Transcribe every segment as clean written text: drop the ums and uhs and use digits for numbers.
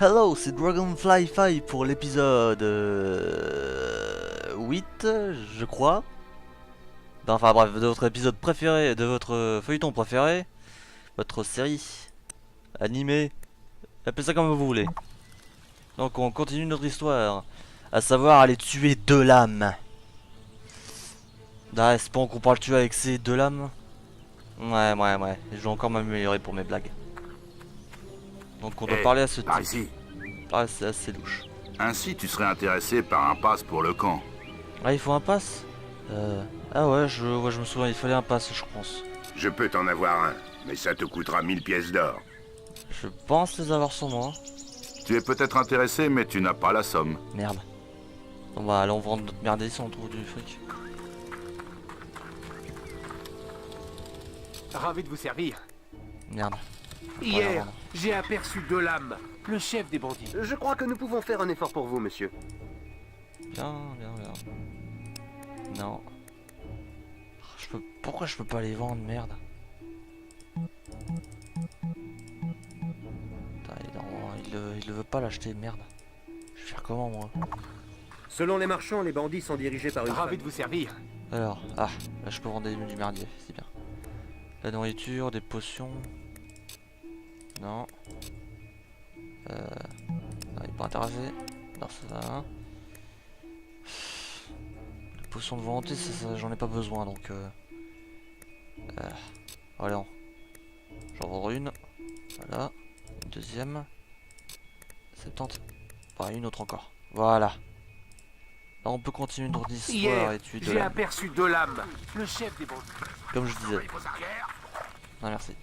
Hello, c'est Dragonfly 5 pour l'épisode 8, je crois. Enfin bref, de votre épisode préféré, de votre feuilleton préféré, votre série animée, appelez ça comme vous voulez. Donc on continue notre histoire, à savoir aller tuer deux lames. Ah, c'est pas qu'on parle tuer avec ces deux lames. Ouais, je vais encore m'améliorer pour mes blagues. Donc on doit parler à ce Par type. ici. Ah, c'est assez louche. Ainsi, tu serais intéressé par un pass pour le camp. Ah, il faut un pass. Ah ouais, je me souviens, il fallait un pass, je pense. Je peux t'en avoir un, mais ça te coûtera 1000 pièces d'or. Je pense les avoir sur moi. Tu es peut-être intéressé, mais tu n'as pas la somme. Merde. On va aller en vendre notre merde ici, on trouve du fric. Ravi de vous servir. Merde. Hier, j'ai aperçu deux lames, le chef des bandits. Je crois que nous pouvons faire un effort pour vous, monsieur. Bien. Non. Pourquoi je peux pas les vendre, merde. Putain, il le veut pas l'acheter, merde. Je vais faire comment, moi? Selon les marchands, les bandits sont dirigés par une Ravi femme. de vous servir. Alors, là je peux vendre du merdier, c'est bien. La nourriture, des potions. Non. Non, il est pas intéressé. Non, ça. Les potions de volonté, ça, j'en ai pas besoin donc. Allez, j'en vends une. Voilà. Une deuxième. 70. Enfin, une autre encore. Voilà. Là, on peut continuer notre histoire Hier, et tuer deux j'ai lames. aperçu deux lames, le chef des bandits. Comme je disais. Ah, merci.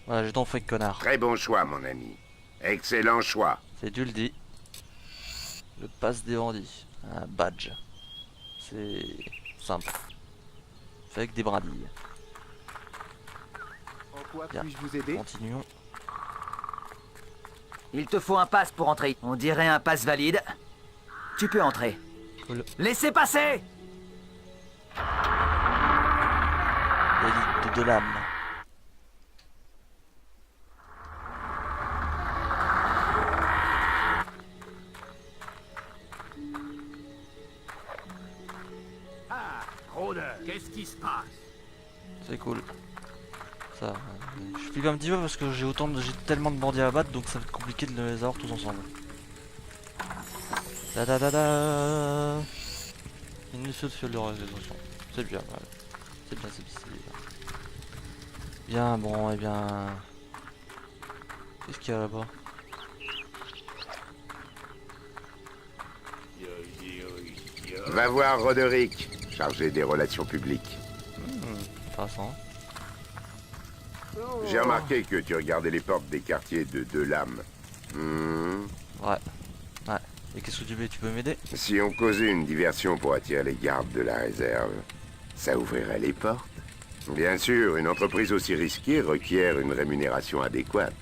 Voilà, j'ai ton fric, connard. Très bon choix, mon ami. Excellent choix. C'est tu le dis. Le pass des bandits. Un badge. C'est simple. Fait avec des brindilles. En quoi Bien. puis-je vous aider? Continuons. Il te faut un pass pour entrer. On dirait un pass valide. Tu peux entrer. Cool. Laissez passer! L'élite de l'âme. Ah, rôdeur, qu'est-ce qui se passe? C'est cool. Ça. Je flippe un petit peu parce que j'ai tellement de bandits à battre donc ça va être compliqué de les avoir tous ensemble. Da da da da. Une mission de fiole de résolution. C'est bien, voilà. C'est bien. Bien, bon, et bien. Qu'est-ce qu'il y a là-bas? Va voir Roderick, chargé des relations publiques. Intéressant. J'ai remarqué que tu regardais les portes des quartiers de Deux Lames. Ouais. Et qu'est-ce que tu peux m'aider? Si on causait une diversion pour attirer les gardes de la réserve, ça ouvrirait les portes. Bien sûr, une entreprise aussi risquée requiert une rémunération adéquate.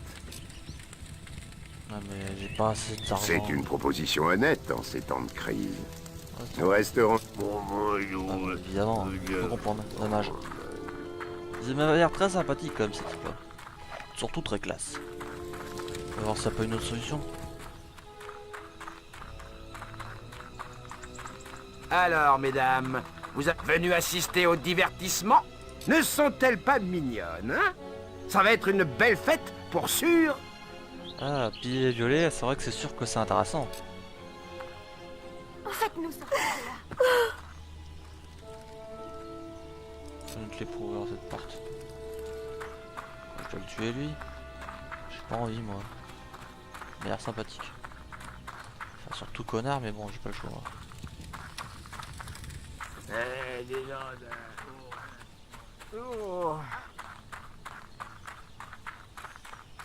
Non mais j'ai pas assez d'argent. C'est une proposition honnête en ces temps de crise. Ouais, Nous resterons... évidemment, faut comprendre, dommage. Ils m'avaient l'air très sympathique comme ces types. Surtout très classe. On va voir s'il n'y a pas une autre solution. Alors, mesdames, vous êtes venues assister au divertissement? Ne sont-elles pas mignonnes, hein? Ça va être une belle fête, pour sûr. Ah, puis les violets, c'est vrai que c'est sûr que c'est intéressant. Faites-nous sortir de là. C'est une clé pour ouvrir cette porte. Je dois le tuer lui. J'ai pas envie moi. Il a l'air sympathique. Enfin surtout connard mais bon j'ai pas le choix.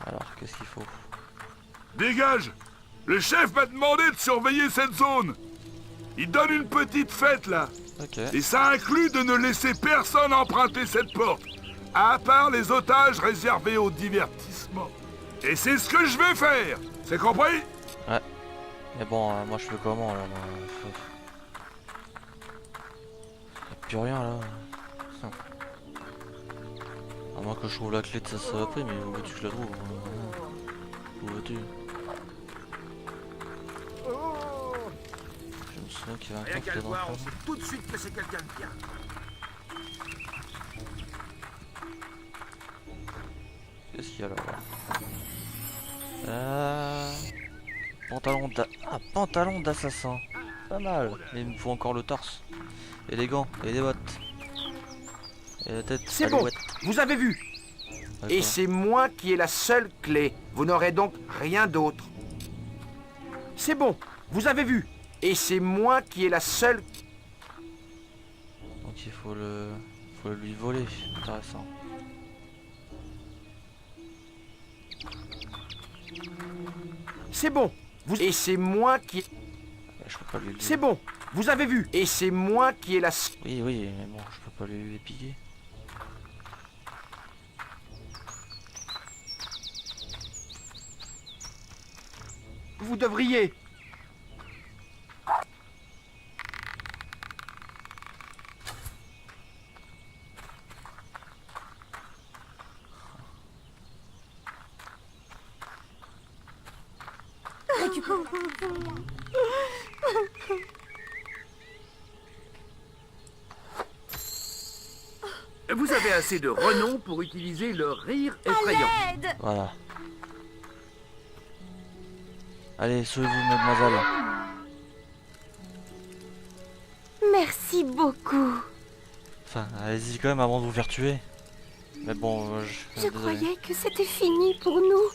Alors qu'est-ce qu'il faut? Dégage! Le chef m'a demandé de surveiller cette zone. Il donne une petite fête là. Ok. Et ça inclut de ne laisser personne emprunter cette porte. À part les otages réservés au divertissement. Et c'est ce que je vais faire. C'est compris? Mais bon moi je fais comment là moi, Y'a plus rien là. À moins que je trouve la clé de sa saloperie mais où veux-tu que je la trouve? Où vas-tu? Je me souviens qu'il y avait un Rien temps qu'à le dans voir, le on fond. sait tout de suite que c'est quelqu'un de bien. Qu'est-ce qu'il y a là-bas? Pantalon d'assassin. Pas mal. Mais il me faut encore le torse. Et les gants. Et les bottes. Et la tête. C'est bon, alouette. vous avez vu. Ouais, Et quoi. c'est moi qui ai la seule clé. Vous n'aurez donc rien d'autre. C'est bon, vous avez vu. Et c'est moi qui ai la seule... Donc il faut le lui voler. Intéressant. C'est bon, vous... Et c'est moi qui... Ouais, je peux pas lui. C'est bon, vous avez vu. Et c'est moi qui ai la... Oui, mais bon, je peux pas lui piquer. Vous devriez... Vous avez assez de renom pour utiliser le rire effrayant. Voilà. Allez, sauvez-vous, mademoiselle. Merci beaucoup. Enfin, allez-y quand même avant de vous faire tuer. Mais bon, Je désolé. croyais que c'était fini pour nous.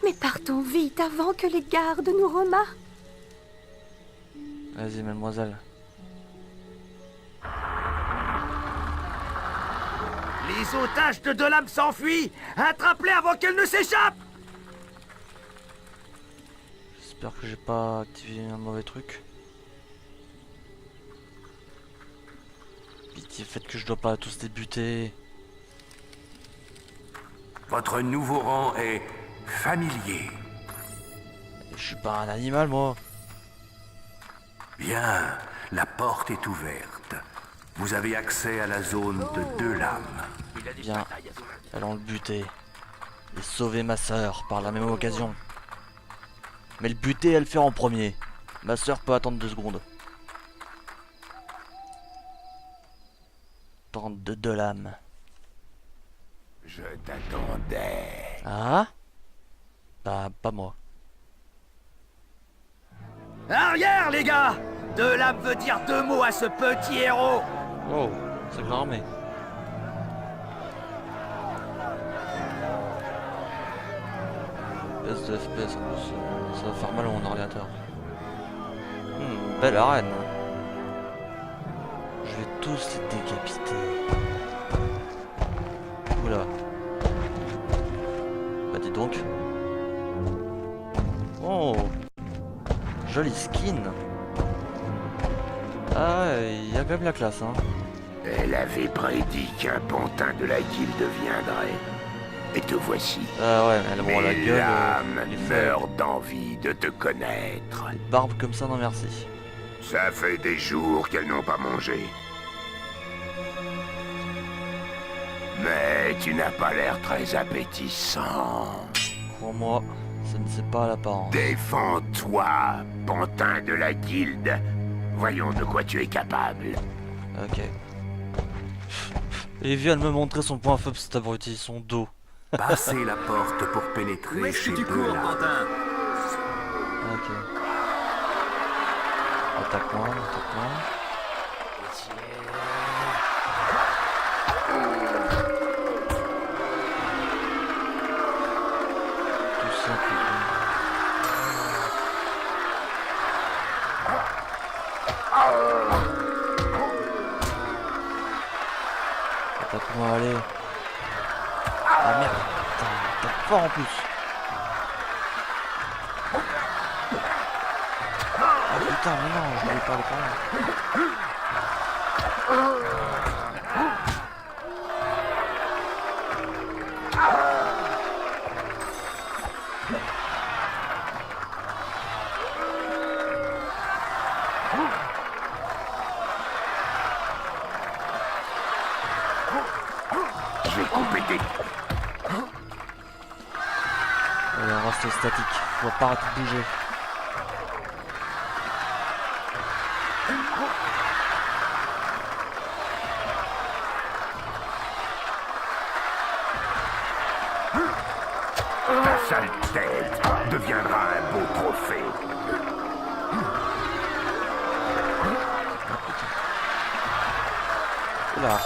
Mais partons vite avant que les gardes nous remarquent. Vas-y, mademoiselle. Les otages de Dolam s'enfuient. Attrape-les avant qu'elle ne s'échappe. J'espère que j'ai pas activé un mauvais truc. Pitié, faites que je dois pas tous débuter. Votre nouveau rang est familier. Je suis pas un animal, moi. Bien, la porte est ouverte. Vous avez accès à la zone de deux lames. Bien, allons le buter. Et sauver ma sœur par la même occasion. Mais le buter et le faire en premier. Ma sœur peut attendre 2 secondes. Tente de 2 lames. Je t'attendais. Ah? Bah, pas moi. Arrière, les gars. Dolam veut dire 2 mots à ce petit héros. Oh, c'est l'armée. Baisse de FPS en plus, ça va faire mal à mon ordinateur. Belle arène. Je vais tous les décapiter. Oula. Bah dis donc. Oh, jolie skin. Ah, il y a quand même la classe, hein. Elle avait prédit qu'un pantin de la guilde viendrait. Et te voici. Ah ouais, mais bon, la Mes gueule. lames les meurent d'envie de te connaître. barbe comme ça, non merci. Ça fait des jours qu'elles n'ont pas mangé. Mais tu n'as pas l'air très appétissant. Pour moi, ça ne sait pas l'apparence. Défends-toi, pantin de la guilde. Voyons de quoi tu es capable. Ok. Et il vient de me montrer son point faible, cet abruti, son dos. Passez la porte pour pénétrer chez deux lames. Ok. Attaque-moi, attaque-moi. Tout simplement. Attaque-moi, allez. Ah merde, t'as fort en plus. Ah putain, mais non, je voulais pas aller par là. Je vais couper tes... Allez, on reste statique. On va pas arrêter de bouger. Ta sale tête deviendra un beau trophée. Oula.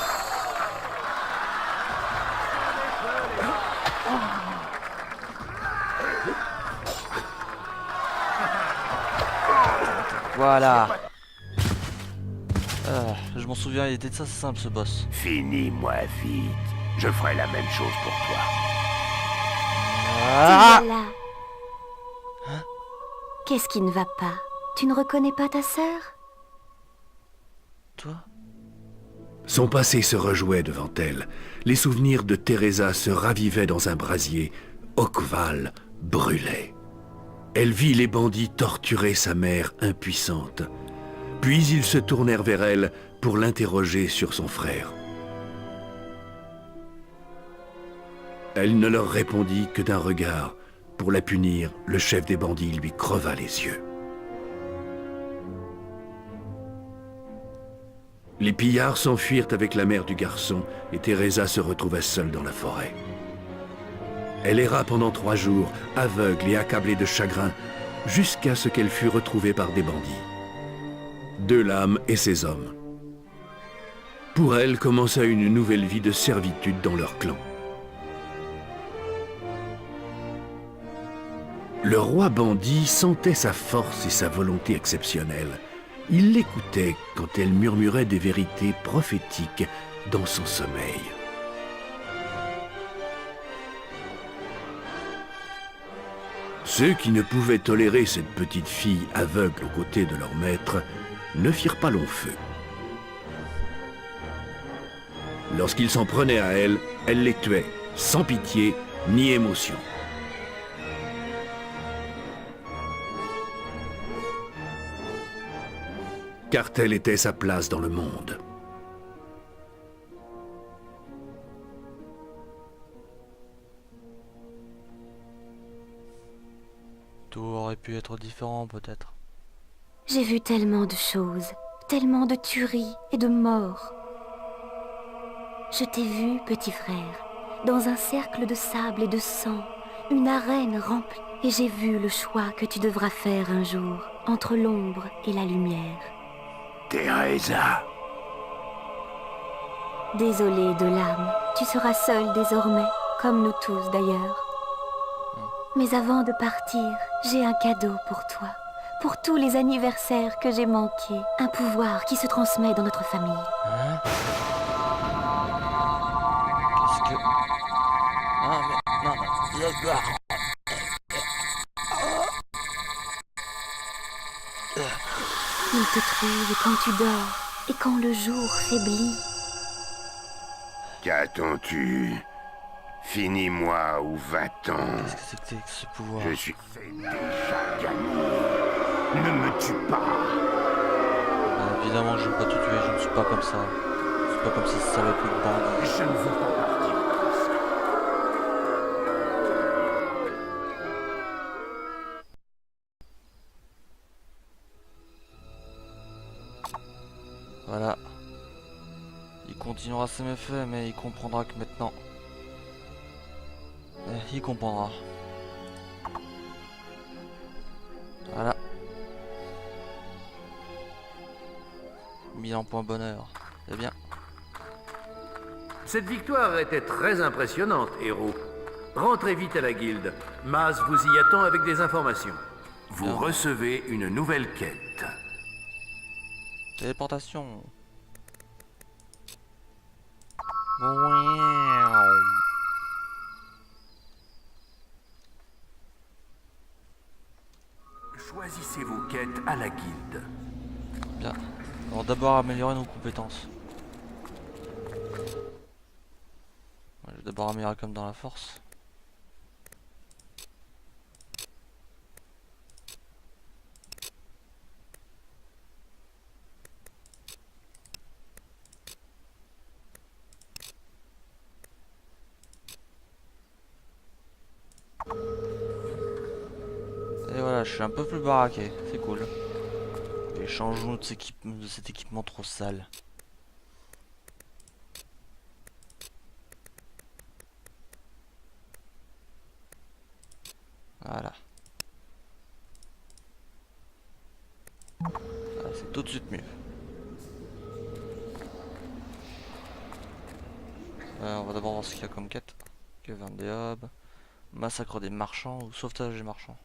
Voilà. Je m'en souviens, il était ça simple ce boss. Finis-moi vite. Je ferai la même chose pour toi. Ah Voilà. Qu'est-ce qui ne va pas? Tu ne reconnais pas ta sœur? Toi? Son passé se rejouait devant elle. Les souvenirs de Teresa se ravivaient dans un brasier. Oakval brûlait. Elle vit les bandits torturer sa mère impuissante. Puis ils se tournèrent vers elle pour l'interroger sur son frère. Elle ne leur répondit que d'un regard. Pour la punir, le chef des bandits lui creva les yeux. Les pillards s'enfuirent avec la mère du garçon et Teresa se retrouva seule dans la forêt. Elle erra pendant 3 jours, aveugle et accablée de chagrin, jusqu'à ce qu'elle fût retrouvée par des bandits. 2 lames et ses hommes. Pour elle commença une nouvelle vie de servitude dans leur clan. Le roi bandit sentait sa force et sa volonté exceptionnelle. Il l'écoutait quand elle murmurait des vérités prophétiques dans son sommeil. Ceux qui ne pouvaient tolérer cette petite fille aveugle aux côtés de leur maître ne firent pas long feu. Lorsqu'ils s'en prenaient à elle, elle les tuait, sans pitié ni émotion. Car telle était sa place dans le monde. Tout aurait pu être différent peut-être. J'ai vu tellement de choses, tellement de tueries et de morts. Je t'ai vu, petit frère, dans un cercle de sable et de sang, une arène remplie, et j'ai vu le choix que tu devras faire un jour, entre l'ombre et la lumière. Teresa. Désolé de l'âme, tu seras seul désormais, comme nous tous d'ailleurs. Mais avant de partir, j'ai un cadeau pour toi. Pour tous les anniversaires que j'ai manqués. Un pouvoir qui se transmet dans notre famille. Hein? Qu'est-ce que... Ah mais... Non, non. Il te trouve quand tu dors et quand le jour faiblit. Qu'attends-tu? Finis-moi ou va-t'en. Qu'est-ce que c'est que ce pouvoir? Je suis déjà gagné. Ne me tue pas. Évidemment, je ne veux pas te tuer, je ne suis pas comme ça. Je suis pas comme si ça avait plus de bande. Je ne veux pas partir. Voilà. Il continuera ses méfaits, mais il comprendra que maintenant... il comprendra. Voilà. 1000 en point bonheur. C'est bien. Cette victoire était très impressionnante, héros. Rentrez vite à la guilde. Maz vous y attend avec des informations. Vous recevez une nouvelle quête. Téléportation. Choisissez vos quêtes à la guilde. Bien. On va d'abord améliorer nos compétences. Je vais d'abord améliorer comme dans la force. je suis un peu plus baraqué, c'est cool. Et changeons de cet équipement trop sale. Voilà. Ah, c'est tout de suite mieux. On va d'abord voir ce qu'il y a comme quête. Caverne des hubs. Massacre des marchands ou sauvetage des marchands.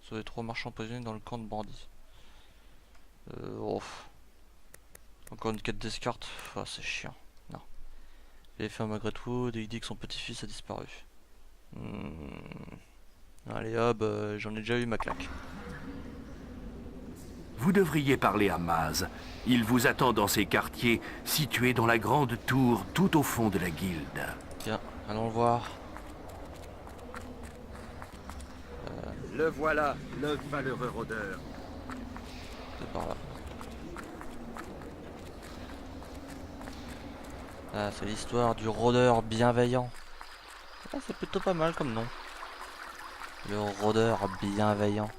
Sauver 3 marchands prisonniers dans le camp de bandits. Oh. Encore une quête d'escorte. Ah, c'est chiant. Non. Il est fait à Margaret Wood et il dit que son petit-fils a disparu. Allez hop, j'en ai déjà eu ma claque. Vous devriez parler à Maz. Il vous attend dans ces quartiers, situés dans la grande tour tout au fond de la guilde. Tiens, allons le voir. Le voilà, le valeureux rôdeur. C'est par là. Ah, c'est l'histoire du rôdeur bienveillant. Ah, c'est plutôt pas mal comme nom. Le rôdeur bienveillant.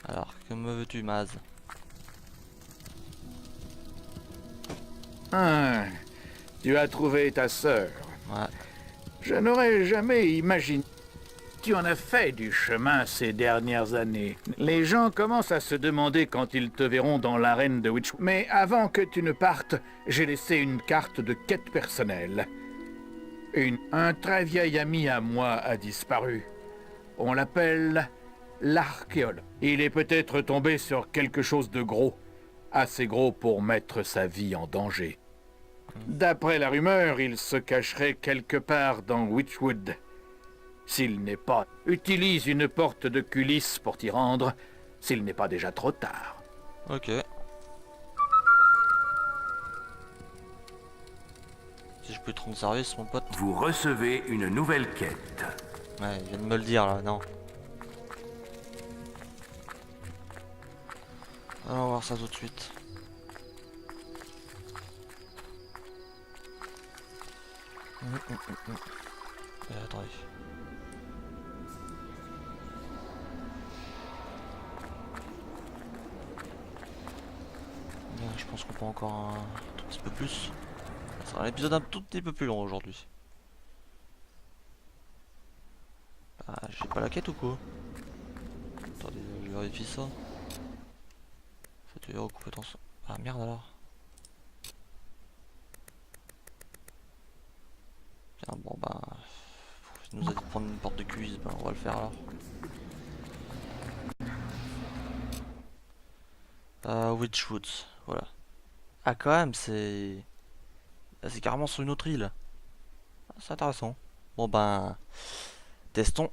Alors, que me veux-tu, Maz? Ah, tu as trouvé ta sœur. Ouais. Je n'aurais jamais imaginé. Tu en as fait du chemin ces dernières années. Les gens commencent à se demander quand ils te verront dans l'arène de Witchwood. Mais avant que tu ne partes, j'ai laissé une carte de quête personnelle. Un très vieil ami à moi a disparu. On l'appelle l'archéologue. Il est peut-être tombé sur quelque chose de gros. Assez gros pour mettre sa vie en danger. D'après la rumeur, il se cacherait quelque part dans Witchwood. S'il n'est pas, utilise une porte de culisse pour t'y rendre, s'il n'est pas déjà trop tard. Ok. Si je peux te rendre service, mon pote. Vous recevez une nouvelle quête. Ouais, il vient de me le dire là, non. Allons voir ça tout de suite. Attendez. Bien, je pense qu'on peut encore un tout petit peu plus. Ça sera un épisode un tout petit peu plus long aujourd'hui. Ah, j'ai pas la quête ou quoi? Attendez, je vérifie ça. Faites aux compétences. Ah merde alors. Tiens, bon bah. Il nous a dit de prendre une porte de cuisse, bah on va le faire alors. Witchwoods, voilà. Ah quand même c'est... Là c'est carrément sur une autre île. Ah, c'est intéressant. Bon ben... Testons.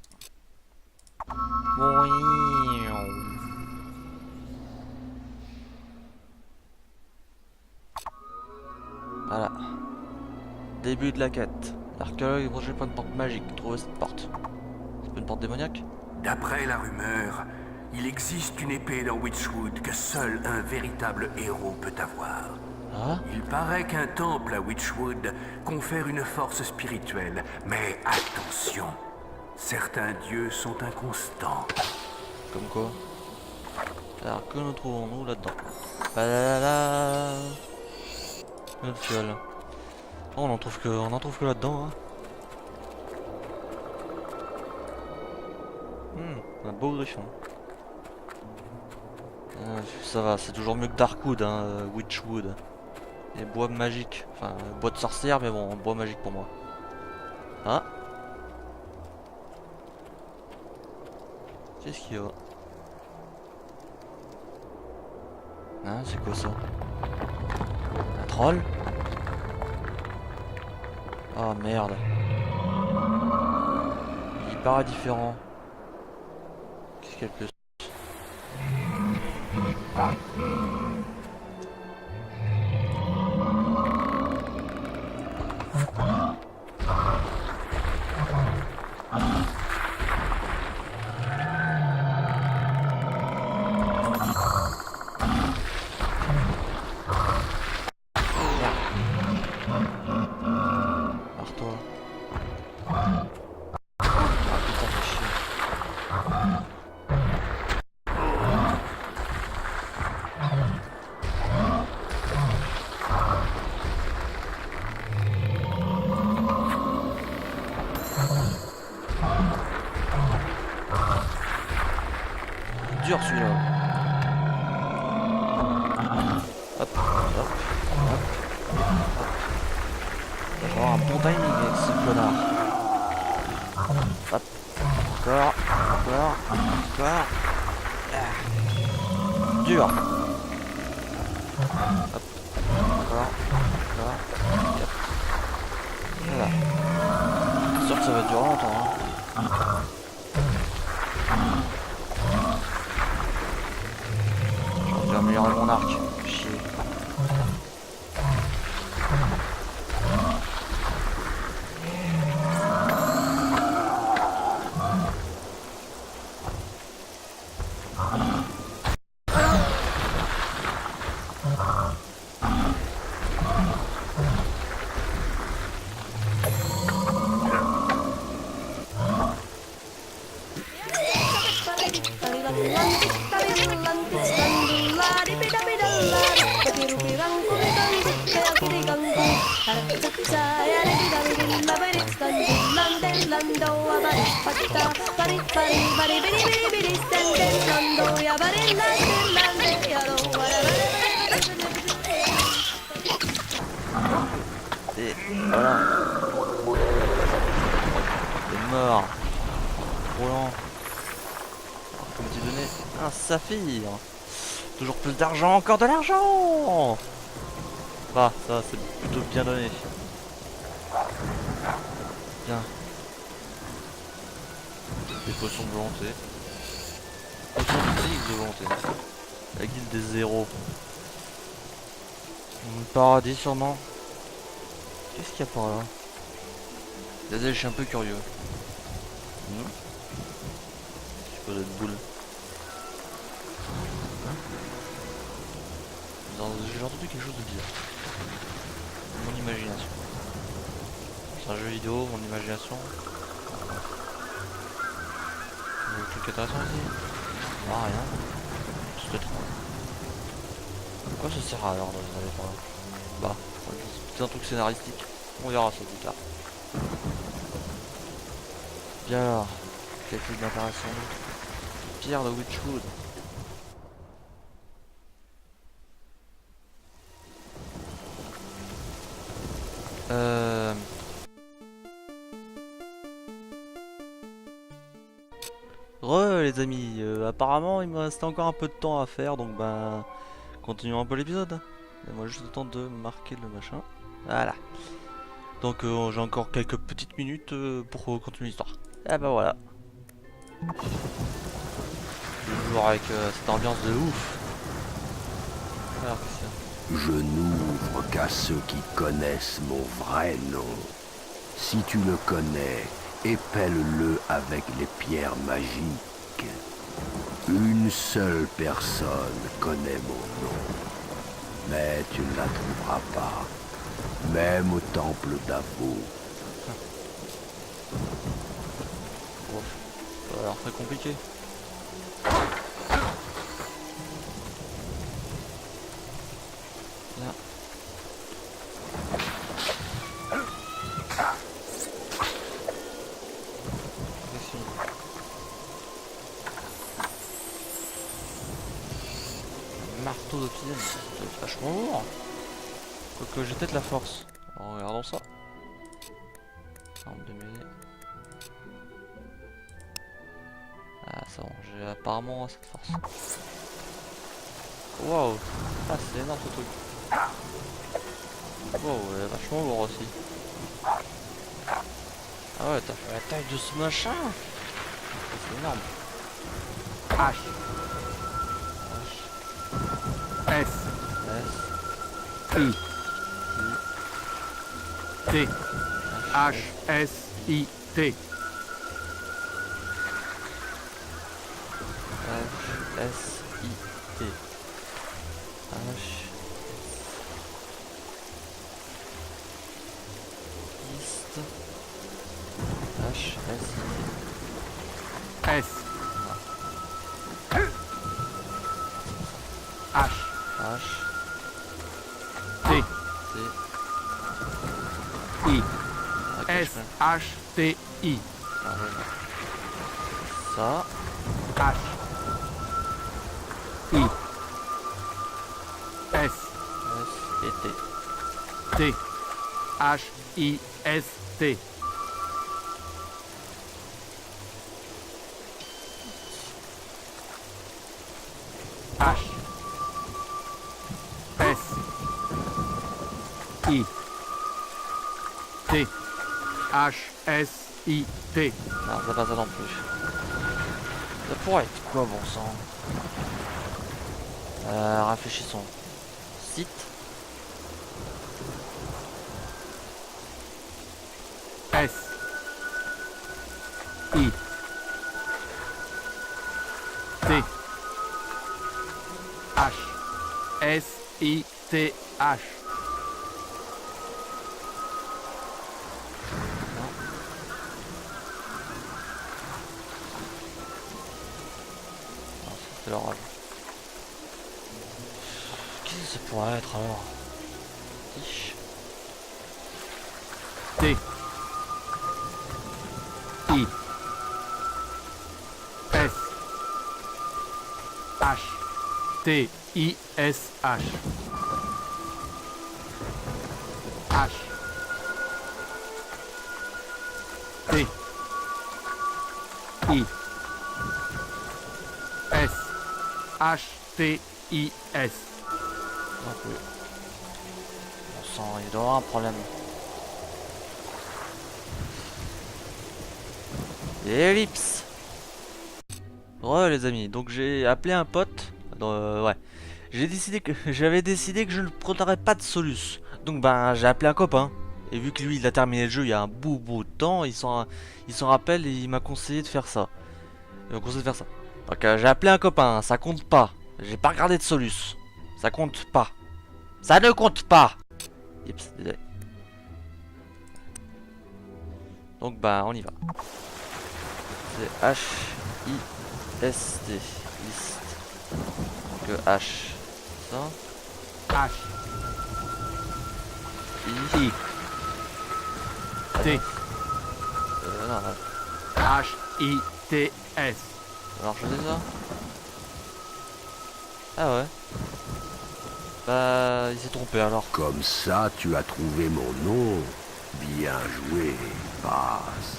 Voilà. Début de la quête. L'archéologue est proche par une porte magique. Trouvez cette porte. C'est pas une porte démoniaque? D'après la rumeur, il existe une épée dans Witchwood que seul un véritable héros peut avoir. Ah? Il paraît qu'un temple à Witchwood confère une force spirituelle, mais attention, certains dieux sont inconstants. Comme quoi? Alors que nous trouvons-nous là-dedans? Badalala. Une fiole. Oh, on en trouve que là-dedans, hein. Un beau griffon. Ça va, c'est toujours mieux que Darkwood, hein, Witchwood. Et bois magique, enfin bois de sorcière, mais bon, bois magique pour moi. Ah. Qu'est-ce qu'il y a? Hein, c'est quoi ça? Un troll? Oh merde. Il paraît différent. Qu'est-ce qu'elle peut... dur celui-là. Hop, hop, hop, hop. Il va avoir un bon timing avec ce connard. Hop, encore, encore, encore. Ah. Dur. Hop, encore, encore. Hop. Voilà. C'est sûr que ça va durer longtemps. Hein. Je vais améliorer mon arc. Chier. Et voilà. Il est mort. Roulant. Comme tu donnais un saphir. Toujours plus d'argent, encore de l'argent. Bah, ça c'est plutôt bien donné. Bien. Des potions de volonté. Potions de volonté. La guilde des zéros. Le paradis sûrement. Qu'est-ce qu'il y a par là? Désolé, je suis un peu curieux. Je peux être boule. J'ai entendu quelque chose de bizarre. Mon imagination. C'est un jeu vidéo, mon imagination. Le truc intéressant ici? Ah, rien. C'est étrange. Pourquoi ça sert à alors d'aller par là? Bah, c'est un truc scénaristique. On verra ça plus tard. Bien alors, quelque chose d'intéressant. Pierre de Witchwood. Les amis, apparemment il me reste encore un peu de temps à faire, donc ben continuons un peu l'épisode. Moi juste le temps de marquer le machin. Voilà. Donc j'ai encore quelques petites minutes pour continuer l'histoire. Et ben voilà. Toujours avec cette ambiance de ouf. Alors qu'est-ce qu'il y a? Je n'ouvre qu'à ceux qui connaissent mon vrai nom. Si tu le connais, épelle-le avec les pierres magiques. Une seule personne connaît mon nom. Mais tu ne la trouveras pas. Même au temple d'Avo. Bon, ça a l'air très compliqué. Bien. Marteau d'obsidienne, c'est vachement lourd. Quoique j'ai peut-être la force. Alors regardons ça. Arme de mêlée. Ah ça bon, j'ai apparemment cette force. Waouh. Ah c'est énorme ce truc. Wow, elle est vachement lourd aussi. Ah ouais, t'as fait la taille de ce machin. C'est énorme. H. H. S. S. I. T. H. S. I. T. H. S. I. T. H. East. H. S. I. S. H. H. T. T. I. Ok, S. H. T. I. Ça. H. I. S. S et T. T. H. I. S. T. H. S. I. T. H. S. I. T. Non, c'est pas ça non plus. Ça pourrait être quoi, bon sang? Réfléchissons. Site. S. I. T. H. S. I. T. H. C'est l'orage. Qu'est-ce que ça pourrait être alors? Tiche. T. I. S. H. T. I. S. H. H. T. I. S. H. T. I. S. Non plus. Bon sang, il doit y avoir un problème. Ellipse. Ouais les amis, donc j'ai appelé un pote. Ouais. J'avais décidé que je ne prendrais pas de Solus. Donc ben j'ai appelé un copain. Et vu que lui il a terminé le jeu il y a un bout de temps, il s'en rappelle et il m'a conseillé de faire ça. Donc j'ai appelé un copain, ça compte pas. J'ai pas regardé de Solus. Ça compte pas. Ça ne compte pas. Oups, désolé. Donc bah on y va. C'est H-I-S-T. Liste. Que H. Ça. H. I. T. Non, H. I. T. S. ça marche déjà. Ah ouais. Bah il s'est trompé alors. Comme ça, tu as trouvé mon nom. Bien joué, passe.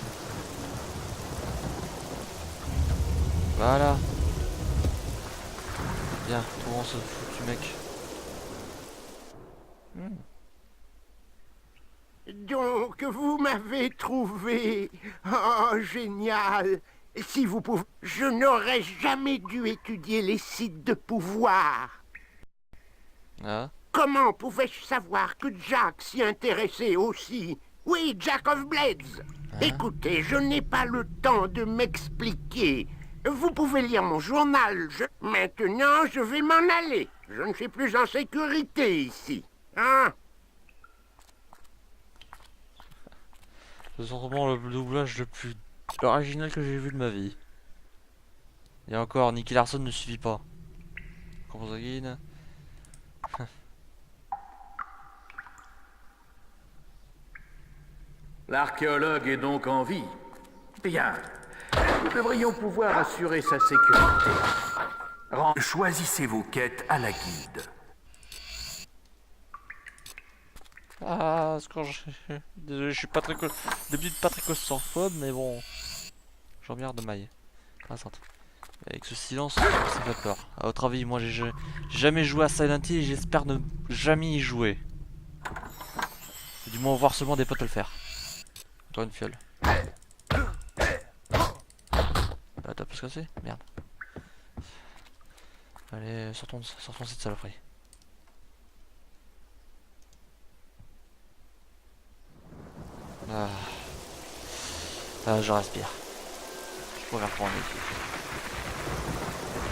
Voilà. Bien, trouvons ce foutu mec. Donc, vous m'avez trouvé. Oh, génial. Si vous pouvez... Je n'aurais jamais dû étudier les sites de pouvoir. Ah. Comment pouvais-je savoir que Jack s'y intéressait aussi? Oui, Jack of Blades. Écoutez, je n'ai pas le temps de m'expliquer. Vous pouvez lire mon journal. Maintenant, je vais m'en aller. Je ne suis plus en sécurité ici. Hein? C'est sûrement le doublage le plus original que j'ai vu de ma vie. Et encore, Nicky Larson ne suffit pas. Consanguine. L'archéologue est donc en vie. Bien. Nous devrions pouvoir assurer sa sécurité. Choisissez vos quêtes à la guilde. Ah, désolé, je suis pas très d'habitude pas très claustrophobe, mais bon, j'emmerde de maille. Avec ce silence, ça me fait peur. À votre avis, moi j'ai jamais joué à Silent Hill et j'espère ne jamais y jouer. Du moins voir seulement des potes le faire. Encore une fiole. Ah, t'as plus cassé? Merde. Allez, sortons cette saloperie. Ah, je respire. Je pourrais reprendre ici.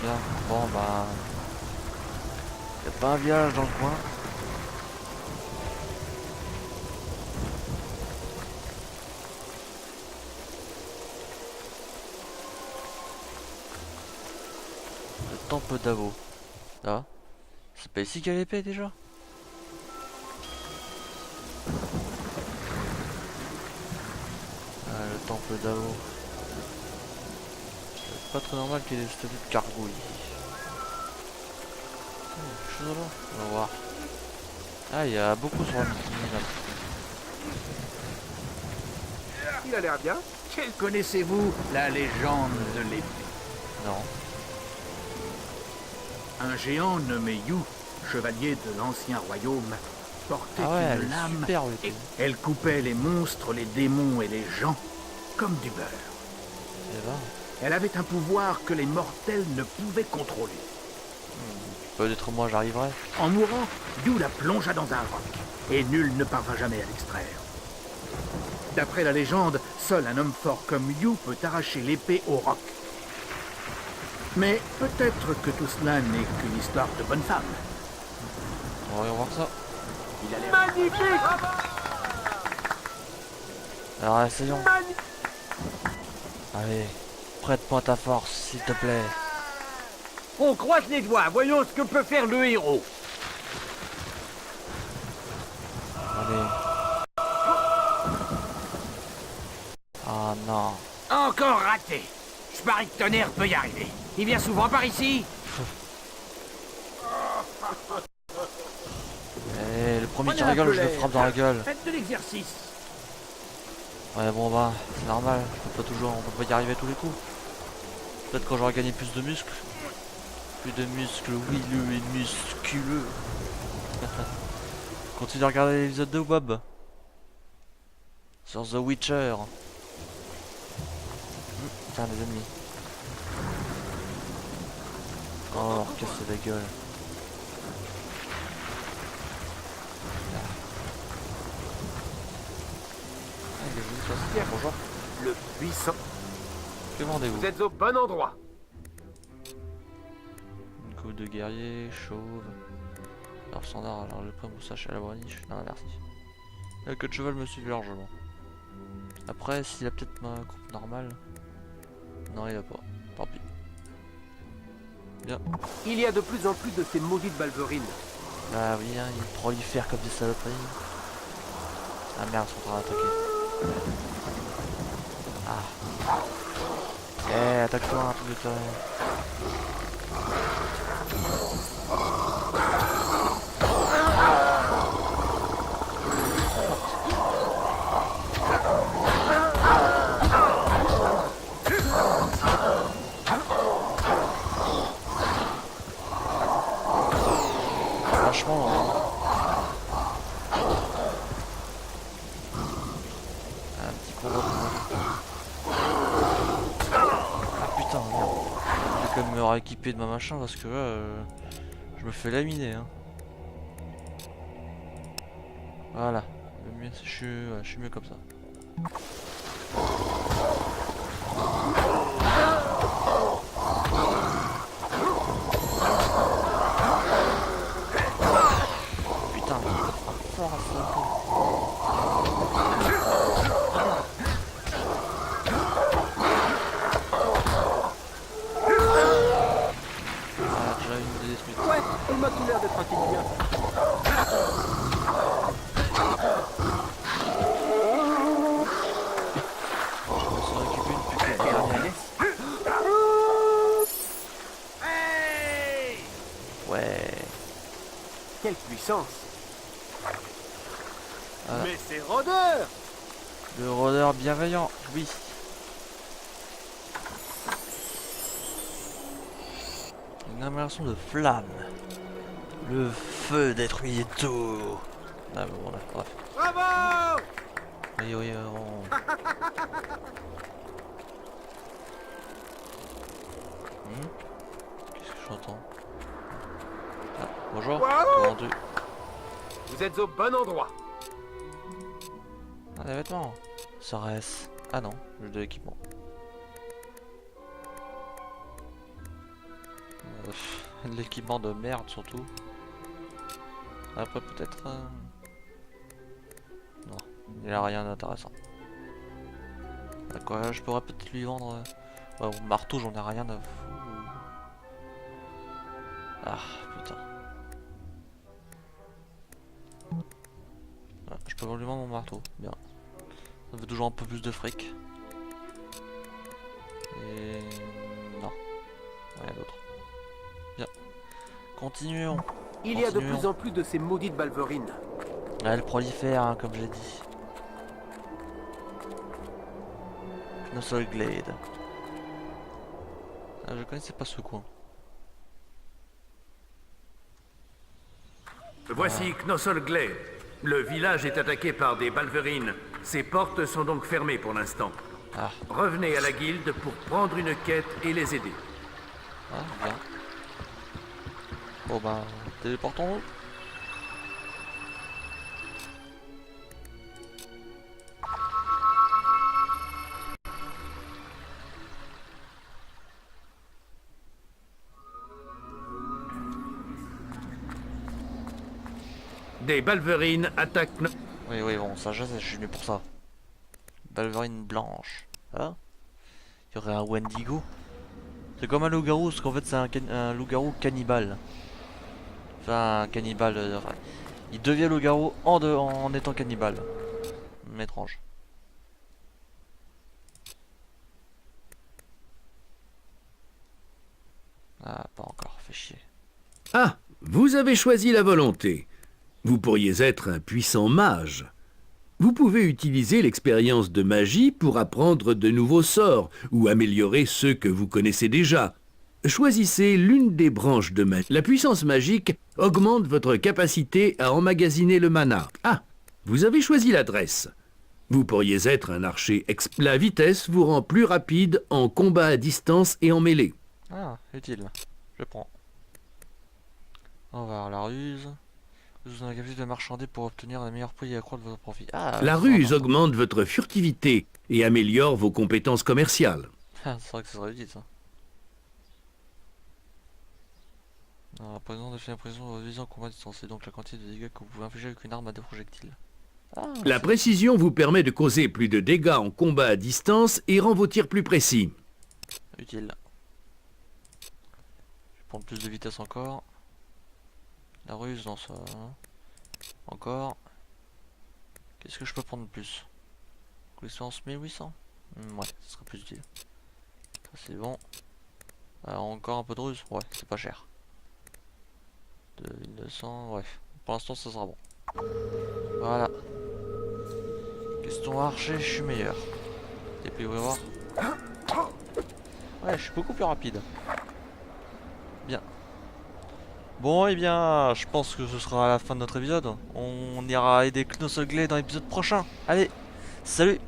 Bien, bon bah... Y'a pas un village dans le coin. Le temple d'Avo. Ah, c'est pas ici qu'il y a l'épée déjà? Le temple d'Avo. C'est pas très normal qu'il y ait des statues de cargo ici. quelque chose là. On va voir. Ah, il y a beaucoup sur la mini-map. Il a l'air bien. Connaissez-vous la légende de l'épée? Non. Un géant nommé Yu, chevalier de l'ancien royaume, portait Ah ouais, elle une est lame super, et l'épée. elle coupait les monstres, les démons et les gens comme du beurre. Eh ben, Elle avait un pouvoir que les mortels ne pouvaient contrôler. peut-être moi j'arriverai. En mourant, Yu la plongea dans un roc, et nul ne parvint jamais à l'extraire. D'après la légende, seul un homme fort comme Yu peut arracher l'épée au roc. Mais peut-être que tout cela n'est qu'une histoire de bonne femme. Voyons voir ça. Il a l'air magnifique. Alors essayons. Allez, prête-moi ta force, s'il te plaît. On croise les doigts. Voyons ce que peut faire le héros. Allez. Ah non. Encore raté. Je parie que Tonnerre peut y arriver. Il vient souvent par ici. Eh, le premier qui Prenez un rigole, peu je le l'air. frappe dans la gueule. Faites de l'exercice. Ouais bon bah, c'est normal, on peut pas y arriver à tous les coups. Peut-être quand j'aurai gagné plus de muscles. Plus de muscles, oui, le et musculeux. Continue à regarder l'épisode de Bob. Sur The Witcher. Tiens, des ennemis. Oh, casser la gueule. Bonjour. Le puissant. Que vendez-vous? Vous êtes au bon endroit. Une coupe de guerrier, chauve. Alors standard, alors le prix moustache à la braniche. Non merci. La queue de cheval me suffit largement. Après, s'il a peut-être ma coupe normale. Non, il a pas. Tant pis. Bien. Il y a de plus en plus de ces maudites balverines. Bah oui, hein, ils prolifèrent comme des saloperies. Ah merde, ils sont en train d'attaquer. Ah. Eh, attaque-toi un truc de terrain. Franchement, un petit combat pour moi. Ah putain, merde. Je vais quand même me rééquiper de ma machin parce que là, je me fais laminer. Hein. Voilà, le mieux, je suis mieux comme ça. Putain, fort à fond. Ah, déjà une détruite. Ouais, il m'a tout l'air d'être un bien. On s'en récupère une plus que la dernière. Hey! Ouais. Quelle puissance! Voilà. Mais c'est rôdeur! Le rôdeur bienveillant, oui. Une immersion de flamme. Le feu détruit tout. Ah bon, là, bref. Bravo! Oui, oui, on... Qu'est-ce que j'entends? Ah, bonjour, Wow. vendu. Vous êtes au bon endroit. Ah, des vêtements. Ça reste. Ah non, j'ai de l'équipement. De l'équipement de merde surtout. Après peut-être... Non, il a rien d'intéressant. Quoi, je pourrais peut-être lui vendre... Ouais, mon marteau, j'en ai rien à foutre. Ah, putain. Ah, je peux lui vendre mon marteau, bien. Ça fait toujours un peu plus de fric. Et... non. Rien d'autre. Bien. Continuons. Il y a de Continuons. plus en plus de ces maudites balverines. Elle prolifère, hein, comme j'ai dit. Knossos Glade. Ah, je connaissais pas ce coin. Voici Knossos Glade. Le village est attaqué par des balverines. Ses portes sont donc fermées pour l'instant. Ah. Revenez à la guilde pour prendre une quête et les aider. Ah, bien. Bon bah, téléportons-nous. Des balverines attaquent... Oui, oui, bon, ça je sais, je suis venu pour ça. Balverine blanche. Ah. Il y aurait un Wendigo. C'est comme un loup-garou, parce qu'en fait c'est un loup-garou cannibale. Enfin, un cannibale... enfin, il devient loup-garou en étant cannibale. Étrange. Ah, pas encore, fait chier. Ah, vous avez choisi la volonté. Vous pourriez être un puissant mage. Vous pouvez utiliser l'expérience de magie pour apprendre de nouveaux sorts ou améliorer ceux que vous connaissez déjà. Choisissez l'une des branches de magie. La puissance magique augmente votre capacité à emmagasiner le mana. Ah, vous avez choisi l'adresse. Vous pourriez être un archer La vitesse vous rend plus rapide en combat à distance et en mêlée. Ah, utile. Je prends. On va voir la ruse. Vous en avez capacité de marchander pour obtenir un meilleur prix et accroître votre profit. Ah, La ruse augmente votre furtivité et améliore vos compétences commerciales. Ah, c'est vrai que ça serait utile ça. Alors, par exemple, définir la précision de visée en combat à distance, c'est donc la quantité de dégâts que vous pouvez infliger avec une arme à deux projectiles. Ah, La précision vous permet de causer plus de dégâts en combat à distance et rend vos tirs plus précis. utile. Je vais prendre plus de vitesse encore. La ruse, non, ça. Encore. Qu'est-ce que je peux prendre de plus? Connaissance 1800. Ouais, ce serait plus utile. Ça c'est bon. Alors, encore un peu de ruse? Ouais, c'est pas cher. 2200, ouais. Pour l'instant, ça sera bon. Voilà. Question archer, je suis meilleur. Et puis, on va voir. Ouais, je suis beaucoup plus rapide. Bien. Bon, et bien, je pense que ce sera à la fin de notre épisode. On ira aider Knossos Glade dans l'épisode prochain. Allez, salut!